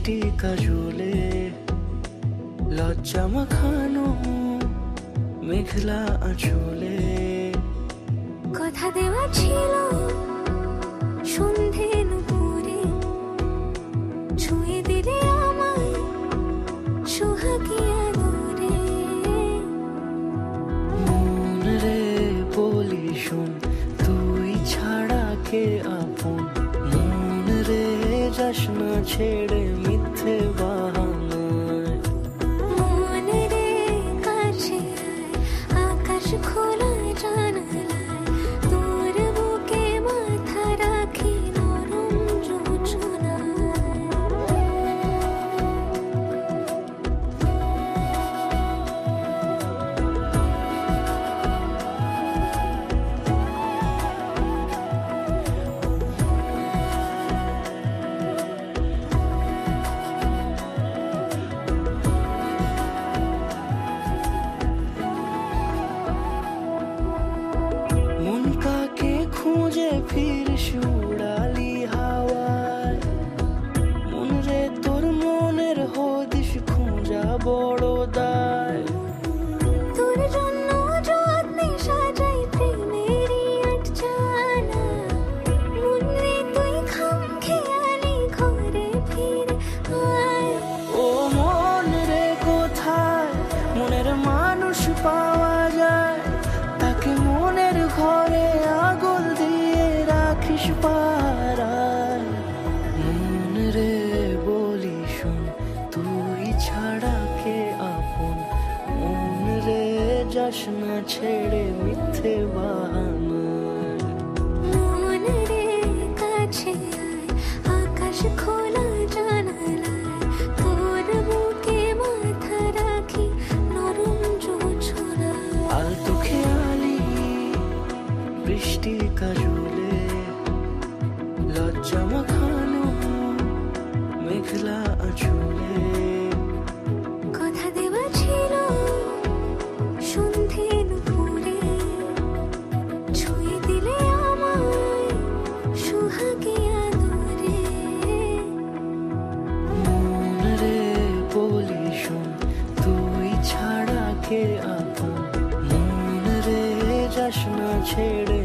বৃষ্টি কাজলে লজ্জা মাখানো মেঘলা আঁচলে কথা দেওয়া ছিল সন্ধে নুপুরে ছুঁয়ে দিলে আমায় সোহাগী আদরে। মন রে বলি শোন তুই ছাড়া কে আপন, মন রে যাস না ছেড়ে মিথ্যে বাহানায়। মন রে কাছে আয়, আকাশ খোলা জানালায় তোর বুকে মাথা রাখি নরম যোজনায়। মন কাকে খুঁজে ফিরিস উড়ালি হাওয়ায়, মন রে তোর মনের হদিস খুঁজা বড় দায়। তোর জন্য যত্নে সাজাই প্রেমেরই আটচালা, মন রে তুই খামখেয়ালি ঘরে ফিরে আয়। ও মন রে কোথায় মনের মানুষ পাওয়া যায়, তাকে মনের ঘরে আগুন দিয়ে রাখিস পাড়ায়। মন রে বলি শোন তুই ছাড়া কে আপন, মন রে যাস না ছেড়ে মিথ্যে বাহানায়। মন রে কাছে আয়, আকাশ খোলা জানালায় তোর বুকে মাথা রাখি নরম যোজনায়। আলতো খেয়ালি বৃষ্টি কাজলে লজ্জা মাখানো মেঘলা আঁচলে কথা দেওয়া ছিল সন্ধে নুপুরে ছুঁয়ে দিলে আমায় সোহাগী আদরে। মন রে বলি শোন তুই ছাড়া কে আপন, মন রে যাস না ছেড়ে